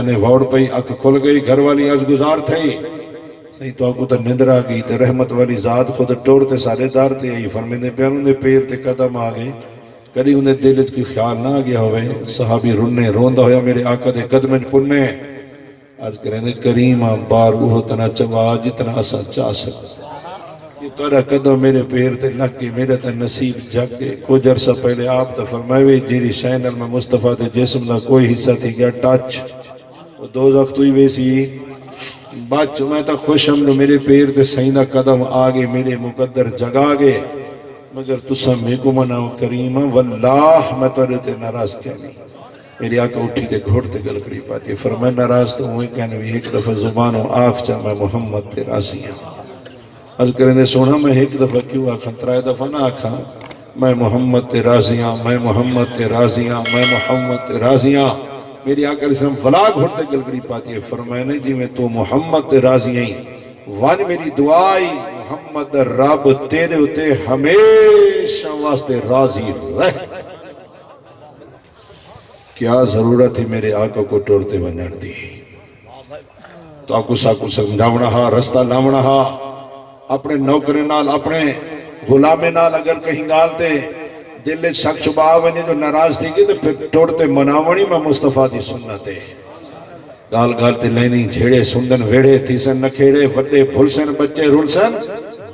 نے ووڑ پئی اکھ کھل گئی گھر والی از گزار تھئی سہی تو آکو تا نندر آگئی تے رحمت والی ذات خود ٹوڑتے سارے دار تے آئی فرمیندے پیاروں دے پیر تے قدم آگئے کدی انہیں دلت کی خیال نہ آگیا ہوئے صحابی رننے روندہ ہویا میرے آقا دے قدمیں پننے آج کریں دے کریمہ بار اوہ تنا چوا جتنا اسا چاہ سکتا یہ تورا قدم میرے پیر تے لگ کے میرے تے نصیب جگ کے کچھ عرصہ پہلے آپ تا فرمائے جیری شینل میں مصطفیٰ تے جسم نہ کوئی حصہ تھی گیا ٹچ وہ دوزخ توی ویسی بچ میں تا خوش ہم میرے پیر تے سیندہ قدم آگے میرے مقدر جگا گے مگر تسا میں کو مناؤ کریمہ واللہ میں تو رہتے ناراض کہنی میری آقا اٹھی تے گھوڑتے گلکڑی پاتی فرمائے ناراض تو ہوئے کہنے بھی ایک دفعہ زبانوں آنکھ چاہ میں محمد تے راضی ہوں از کریں دے سونا میں ایک دفعہ کیوں آکھاں ترائے دفعہ نہ آکھاں میں محمد تے راضی ہوں میں محمد تے راضی ہوں میں محمد تے راضی ہوں میری آقا علیہ السلام فلا گھوڑتے گلکڑی پاتی ہے فرمائے نے جی میں تو محمد تے راضی ہیں وان میری دعائی محمد رب تیرے ہوتے ہمیشہ واسطے راضی رہ کیا ضرورت ہے میرے آقا کو ٹوڑتے ونجن دی تو آکو ساکو سمجھاونا ہا رستہ لاونا ہا اپنے نوکرے نال اپنے غلامے نال اگر کہیں گالتے دل شک شبہ ونجے جو ناراض تھی گئی تو پھر ٹوڑتے مناونی میں مصطفیٰ دی سنتے گال گالتے لینی جھیڑے سندن ویڑے تیسن نکھیڑے وڈے بھلسن بچے رلسن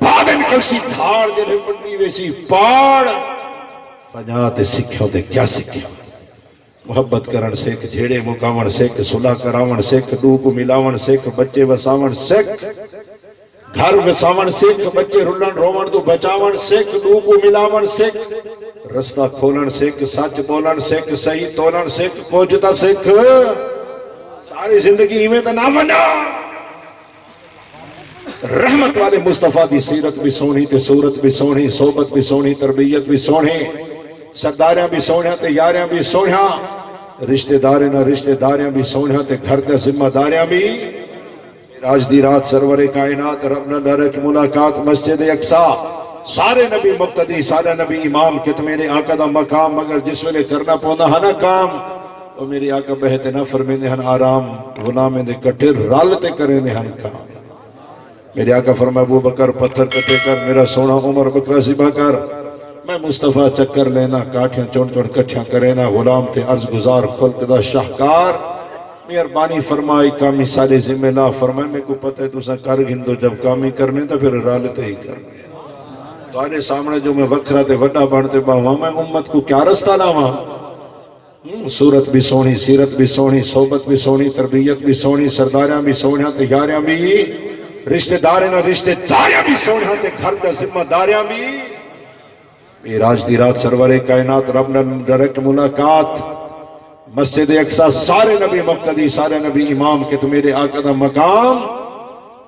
بادن کلسی دھاڑ جنہیں بڑی ویسی پاڑ فجاتے سکھوں دے کیا سکھوں محبت کرن سکھ جھیڑے مکاون سکھ صلح کراون سکھ دو کو ملاون سکھ بچے وساون سکھ گھر وساون سکھ بچے رلن روون تو بچاون سکھ دو کو ملاون سکھ رستہ کھولن سکھ سچ بولن سکھ صحیح تولن سکھ پوچھتا سکھ ساری زندگی میں تو نہ بنا رحمت والے مصطفیٰ دی سیرت بھی سونی تے صورت بھی سونی صحبت بھی سونی تربیت بھی سونی سرداریاں بھی سونیاں تے یاریاں بھی سونیاں رشتہ داریاں بھی سونیاں تے گھر تے ذمہ داریاں بھی راج دی رات سرور کائنات ربنا ڈائریکٹ ملاقات مسجد اقصا سارے نبی مقتدی سارے نبی امام کہ میرے آقا دا مقام مگر جس ویلے کرنا پوندا ہے نا کام اور میری آقا بہتے نہ فرمیندے ہن آرام غلامیں دے کٹے رالتے کریں دے ہن کام میری آقا فرمائے ابو بکر پتھر کٹے کر میرا سونا عمر بکرہ ذبح کر میں مصطفیٰ چکر لینا کاٹیاں چونٹ چونٹ کٹھیاں کرینا غلام تے عرض گزار خلق دا شاہکار مہربانی فرمائی کامی سارے ذمہ لا فرمائے میں کو پتہ ہے تو سا کر گندو جب کامی کرنے تو پھر رالتے ہی کرنے تو آنے سامنے جو میں وکھرہ تے وڈا بڑھتے باہاں میں امت کو کیا رستہ لاواں صورت بھی سونی سیرت بھی سونی صحبت بھی سونی تربیت بھی سونی سرداریاں بھی سونیاں تیاریاں بھی رشتہ داریاں بھی سونیاں تے گھر دا ذمہ داریاں بھی میراج دی رات سرور کائنات رب نے ڈائریکٹ ملاقات مسجد اقصا سارے نبی مقتدی سارے نبی امام کہ تو میرے آقا دا مقام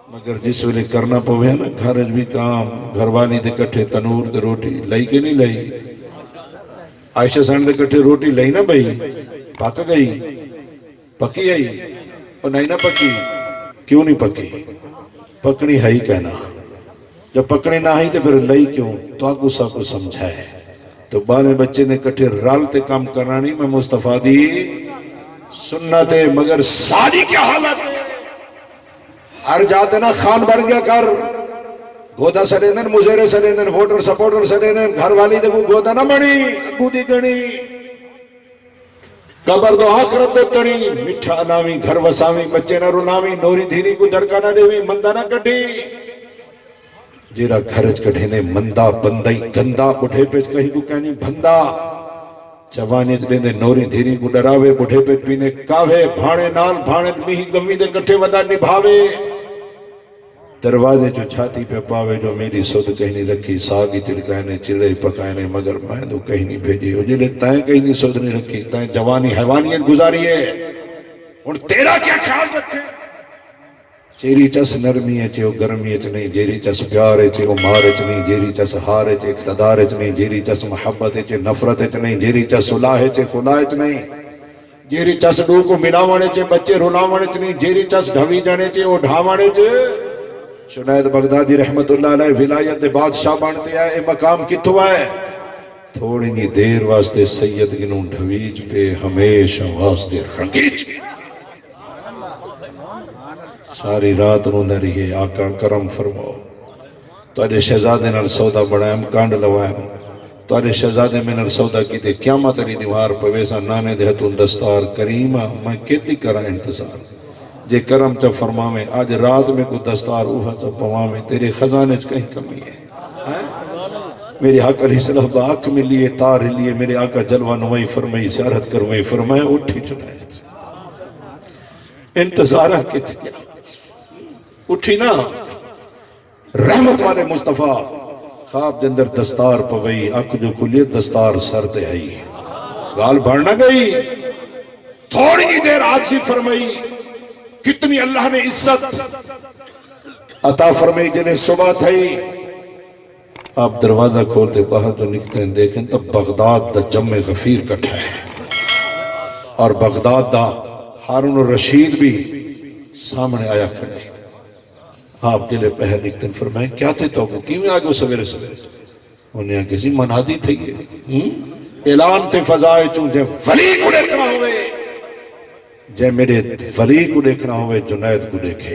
مگر جس ویلے کرنا پوے نا گھر بھی کام گھر والی دے کٹھے تنور دے روٹی لئی کہ نہیں لئی عائشہ سینڈ دے کٹھے روٹی لئی نا بھئی پک گئی پکی آئی اور نہیں نا پکی کیوں نہیں پکی پکڑی ہے ہی کہنا جب پکڑی نہ آئی تو پھر لئی کیوں تو آگو سا کو سمجھائے تو بانے بچے نے کٹھے رالتے کام کرنا نہیں میں مصطفیٰ دی سنت ہے مگر ساری کیا حالت ہے ہر جاتے نا خان بڑھ گیا کر گودا سریندن مزیرے سریندن ووٹر سپورٹر سریندن گھر والی دے کو گودا نہ بڑی اگو دی گنی قبر دو آخرت دو تڑی مٹھا ناوی گھر وساوی بچے نہ روناوی نوری دھیری کو جڑکا نہ دیوی مندہ نہ کٹی جیرا گھرج کڑھینے مندہ بندائی گندہ بڑھے پہ کہیں کو کہنی بھندہ جوانی دے نوری دھیری کو ڈراوے بڑھے پہ پینے کاوے بھانے نال بھانے میہی گمی دے کٹھے ودا نبھاوے دروازے جو چھاتی پہ پاوے جو میری سود کہیں نہیں رکھی ساگی تڑکائنے چڑے پکائنے مگر میں تو کہیں نہیں بھیجی ہو جلے تائیں کہیں نہیں سود نہیں رکھی تائیں جوانی حیوانیت گزاری ہے اور تیرا کیا خیال رکھے جیری چس نرمی ہے چیو گرمی اچ نہیں جیری چس پیار ہے چیو مار اچ نہیں جیری چس ہار ہے چیو اقتدار اچ نہیں جیری چس محبت ہے چیو نفرت اچ نہیں جیری چس صلح ہے چیو خلا اچ نہیں جیری چس ڈو کو ملاونے چیو بچے روناونے چ نہیں جیری چس ڈھوی جانے چیو ڈھاونے چ جنید بغدادی رحمت اللہ علیہ ولایت دے بادشاہ بانتے آئے اے مقام کتو آئے تھوڑی نی دیر واسطے سید گنوں ڈھویج پہ ہمیشہ واسطے رنگیج ساری رات روندہ رہی آقا کرم فرماؤ تارے شہزادے نال سودا بڑھائم کانڈ لوائم تارے شہزادے میں نال سودا کی تے قیامت علی دیوار پویسا نانے دے ہتون دستار کریمہ میں کتی کرا انتظار جے کرم چا فرماویں آج رات میں کو دستار اوہا چا پواویں تیرے خزانے چ کہیں کمی ہے میرے آقا علیہ السلام باک میں لیے تار لیے میرے آقا جلوہ نوائی فرمائی زیارت کروائی فرمایا اٹھی چنائے انتظارہ کتنی اٹھی نا رحمت والے مصطفیٰ خواب جندر دستار پوئی اک جو کلیت دستار سر دے آئی گال بھرنا گئی تھوڑی ہی دیر آجی فرمائی کتنی اللہ نے عزت عطا فرمائی جنہیں صبح تھئی آپ دروازہ کھولتے باہر جو نکلتے ہیں دیکھیں تب بغداد دا جم غفیر کٹھا ہے اور بغداد دا ہارون الرشید بھی سامنے آیا کھڑے آپ جلے پہر نکلتے ہیں فرمائیں کیا تھے تو کی میں آگے سویرے سویرے انہیں آگے سی منادی تھے یہ اعلان تے فضائے چون جے ولی کو دیکھنا ہوئے جے میرے ولی کو دیکھنا ہوئے جنید کو دیکھے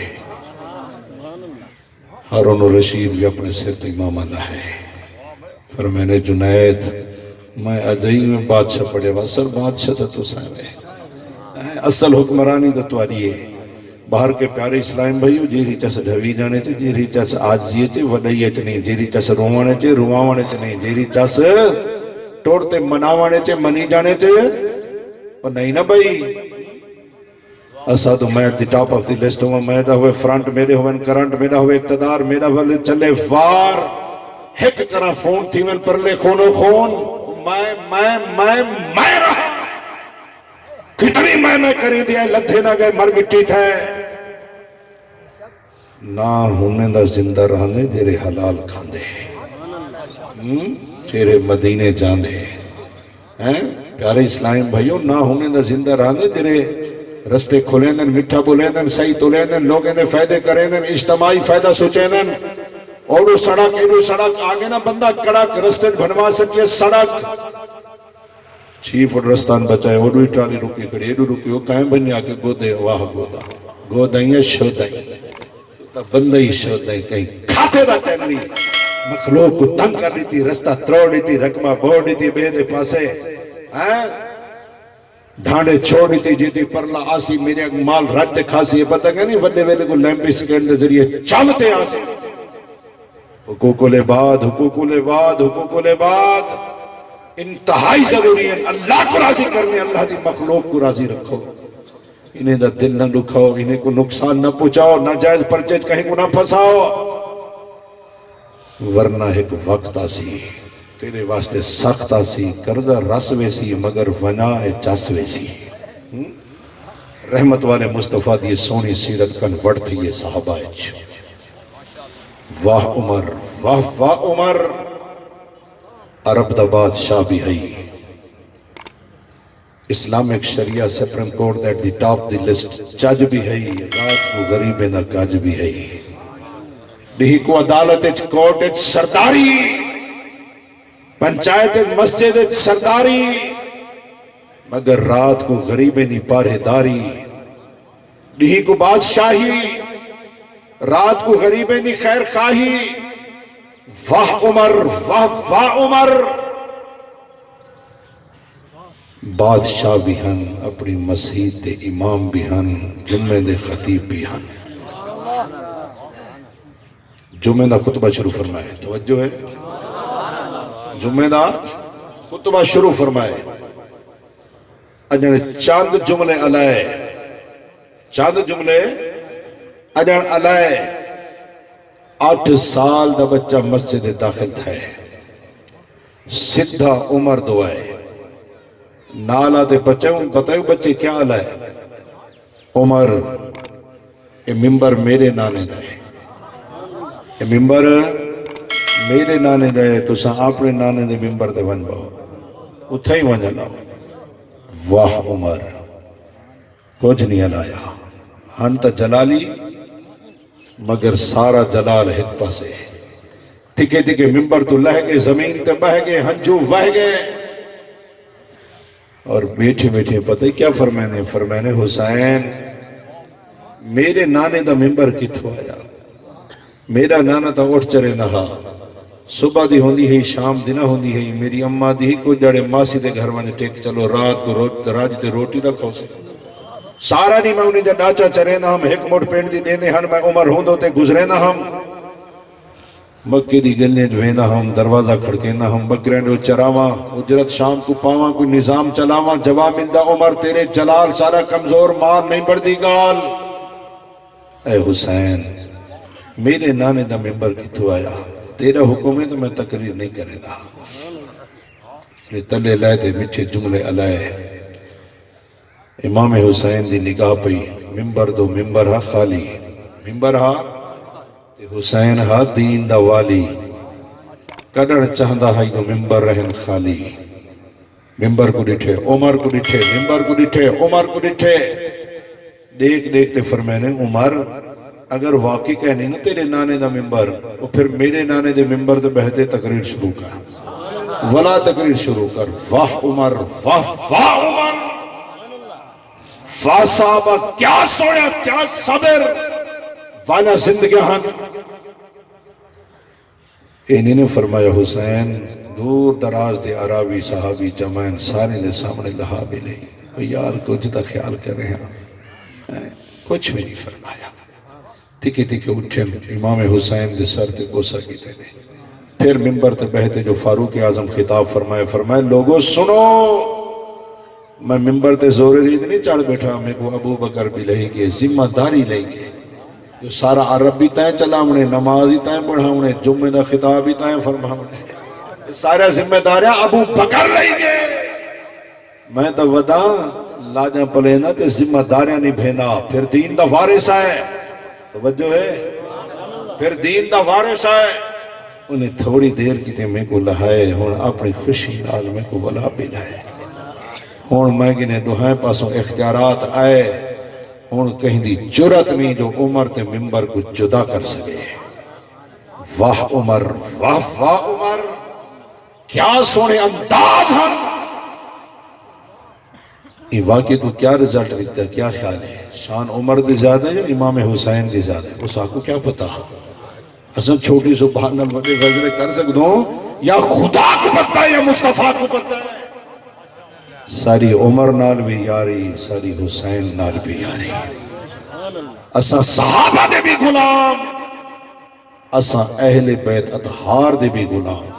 ہارون الرشید بھی اپنے سر تے امام اللہ ہے فرمائنے جنید میں اجائی میں بادشاہ پڑے وا سر بادشاہ تا تو سامنے اصل حکمرانی تو تواری ہے باہر کے پیارے اسلام بھائیو جیری چس ڈھوی جانے چے جیری چس آجزیے چے وڈائیے چے نہیں جیری چس روانے چے روانے چے نہیں جیری چس ٹوڑتے مناوانے چے منی جانے چے اور نہیں نا بھائی اسا تو میں the top of the list ہوا میں دا ہوئے فرنٹ میرے ہوئے کرنٹ میرا ہوئے اقتدار میرا ہوئے چلے وار ہک کرا فون تھی من پر لے خونو خون میں رہا کتنی میں کری دیا لدھے نہ گئے مر مٹی تھے نہ ہونے دا زندہ رہنے جیرے حلال کھاندے تیرے مدینے جاندے پیارے اسلام بھائیو نہ ہونے دا زندہ رہنے جیرے رستے کھلیں دن مٹھا بولیں دن صحیح تولیں دن لوگیں دن فائدے کریں دن اجتماعی فائدہ سوچیں دن اور وہ سڑک آگے نا بندہ کڑک رستے بھنوا سکیے سڑک چیف اور رستان بچائے اور بھی ٹرالی رکی کھڑی ایڈو رکی وہ کہیں بنی آکے گودے واہ گودا گودائیں شودائیں بندہی شودائیں کہیں کھاتے دا تینوی مخلوق کو تنگ کر لی تھی رستہ تروڑی تھی رکمہ بوڑی تھی بے دے پاسے ڈھانڈے چھوڑی تھی جیتی پرلا آسی میرے مال رد کھاسی یہ پتہ کہ نہیں وڈے ویلے کو لیمپی سکینڈ دے ذریعے چالتے آسی حقوق العباد حقوق العباد حقوق العباد انتہائی ضروری ہے اللہ کو راضی کرنے اللہ دی مخلوق کو راضی رکھو انہیں دا دل نہ دکھاؤ انہیں کو نقصان نہ پہنچاؤ ناجائز پرچیز کہیں کو نہ پھنساؤ ورنہ ایک وقت آسی تیرے واسطے سخت آسی کردہ رس ویسی مگر ونا چس ویسی رحمت والے مصطفیٰ دی سونی سیرت کنورٹ تھی یہ صحابہ اچھ واہ عمر واہ واہ عمر عرب دا بادشاہ بھی ہے Islamic sharia supreme court at the top the list جج بھی ہے رات کو غریبیں نہ کاج بھی ہے دیہی کو عدالت اچھ کورٹ اچھ سرداری پنچایت مسجد سرداری مگر رات کو غریبیں دی پارے داری دیہی کو بادشاہی رات کو غریبیں دی خیر خواہی واہ عمر واہ واہ عمر بادشاہ بھی ہن اپنی مسجد دے امام بھی ہن جمعے دے خطیب بھی ہن جمعے دا خطبہ شروع فرمائے توجہ ہے جمعہ دا خطبہ شروع فرمائے اجن چاند جملے علائے چاند جملے اجن علائے 8 سال دا بچہ مسجد داخل تھا سدھا عمر دعائے نالا دے بچے بتائیو بچے کیا علائے عمر یہ ممبر میرے نانے دائے یہ ممبر میرے نانے دے تو سا اپنے نانے دے ممبر دے ون باؤ اتھا ہی ون علاؤ واہ عمر کچھ نہیں علایا ہنتا جلالی مگر سارا جلال ایک پاسے تکے تکے ممبر تو لہ گئے زمین تے بہ گئے ہنجو وہ گئے اور بیٹھے بیٹھے پتہ کیا فرمائنے حسین میرے نانے دا ممبر کتھوں آیا؟ میرا نانا تا اٹھ چرے نہا صبح دی ہوندی ہے شام دی نہ ہوندی ہے میری اماں دی کو جڑے ماسی دے گھر وانے ٹیک چلو رات کو راج تے روٹی دا کھو سے سارا نہیں میں انہیں دے ڈاچا چرے نہ ہم ایک موٹ پینٹ دی دینے ہن میں عمر ہوندو تے گزرے نہ ہم مکے دی گلنے جوینا ہم دروازہ کھڑکینا ہم بکرین جو چراواں اجرت شام کو پاواں کوئی نظام چلاواں جواب مندہ عمر تیرے جلال سارا کمزور مار نہیں بڑھ گال اے حسین میرے نانے دا ممبر کتھو آیا تیرا حکم ہے تو میں تقریر نہیں کرے دا تلے لائے دے مٹھے جملے علائے امام حسین دی نگاہ پئی ممبر دو ممبر ہا خالی ممبر ہا تے حسین ہا دین دا والی کڑڑ چاہدہ ہائی دو ممبر رہن خالی ممبر کو ڈٹھے عمر کو ڈٹھے ممبر کو ڈٹھے عمر کو ڈٹھے دیکھ دیکھتے فرمینے عمر اگر واقعی کہنی نا تیرے نانے دا ممبر اور پھر میرے نانے دے ممبر دے بہتے تقریر شروع کر ولا تقریر شروع کر واہ عمر واہ واہ عمر واہ صحابہ کیا سویا کیا صبر وانا زندگیاں انہی نے فرمایا حسین دور دراز دے عرابی صحابی جمعین سارے دے سامنے لہا بھی لئی یار کچھ تا خیال کرے ہیں کچھ بھی نہیں فرمایا تکی تکی اٹھے امام حسین دے سر تے گوسا کی تے دے پھر ممبر تے بہتے جو فاروق اعظم خطاب فرمائے لوگوں سنو میں ممبر تے زورے دید نہیں چڑھ بیٹھا میں کو ابو بکر بھی لہی گئے ذمہ داری لہی گئے جو سارا عرب بھی تائیں چلاونے نماز ہی تائیں پڑھاونے جمعہ دا خطاب ہی تائیں فرماونے سارا ذمہ داریاں ابو بکر لہی گئے میں تو ودا لاجاں پلینا تے ذمہ داریاں نہیں بھینا پھر دین دا وارث آئے توجہ ہے پھر دین دا وارث آئے انہیں تھوڑی دیر کی تے میں کو لہائے ہون اپنی خوشی نال میں کو ولا بھی لائے ہون میں گنے دوہائیں پاسوں اختیارات آئے ہون کہیں دی جرت نہیں جو عمر تے ممبر کو جدا کر سکے واہ عمر واہ واہ عمر کیا سونے انداز ہم یہ واقعی تو کیا رزلٹ نکتا ہے کیا خیال ہے شان عمر دی زیادہ ہے یا امام حسین دی زیادہ ہے اس آکو کیا پتا حسن چھوٹی سبحان اللہ غزلے کر سکتا ہوں یا خدا کو پتا ہے یا مصطفیٰ کو پتا ہے ساری عمر نال بھی یاری ساری حسین نال بھی یاری اسا صحابہ دے بھی غلام اسا اہل بیت اطہار دے بھی غلام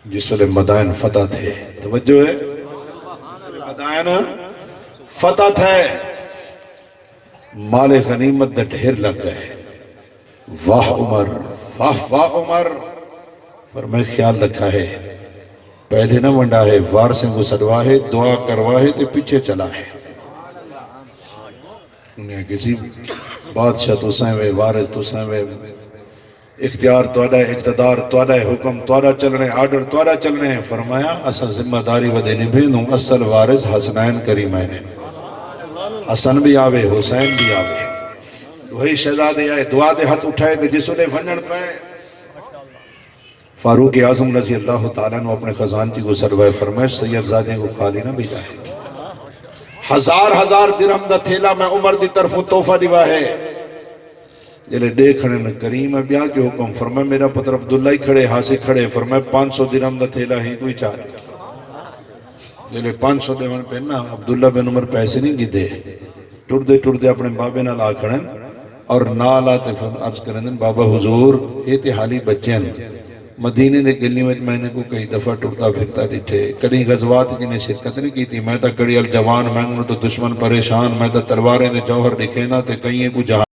جس وقت مدائن فتح تھے توجہ ہے مدائن فتح تھے مال غنیمت دے ڈھیر لگ گئے واہ عمر واہ واہ عمر فرمائے خیال رکھا ہے پہلے نہ ونڈا ہے وارثیں کو سڑوا ہے دعا کروا ہے تو پیچھے چلا ہے انہیں کسی بادشاہ تو سائیں وارث تو سائیں اختیار توڑا ہے اقتدار توڑا ہے حکم توڑا چل رہے ہیں آرڈر توڑا چل رہے ہیں فرمایا اصل ذمہ داری ودے نبھینوں اصل وارث حسنین کریمین حسن بھی آوے حسین بھی آوے وہی شہزادے آئے دعا دے ہاتھ اٹھائے دے جس انہیں بھنن پائے فاروق اعظم رضی اللہ تعالیٰ نے اپنے خزانچی کو سروائے فرمائے سید زادے کو خالی نہ بھی جائے ہزار درہم دا تھیلا میں عمر دی طرف توفہ دیوا ہے جلے دیکھنے نے کریم ہے بیا کے حکم فرمائے میرا پتر عبداللہ ہی کھڑے ہاسے کھڑے فرمائے 500 درہم دا تھیلا ہی کوئی چاہ دیا جلے 500 درہم پہنا عبداللہ بن عمر پیسے نہیں گی دے ٹوڑ دے اپنے بابے نہ لا کھڑیں اور نال آتے عرض کریں دن بابا حضور یہ تے حالی بچیں مدینے دے گلی میں نے کو کئی دفعہ ٹرتا پھرتا دیٹھے کڑی غزوات کی نے شرکت نہیں کی تھی میں تا کڑی الجوان میں تو دشمن پریشان میں تا تلواریں دے جوہر دکھے نا تے کئیے کو جہاں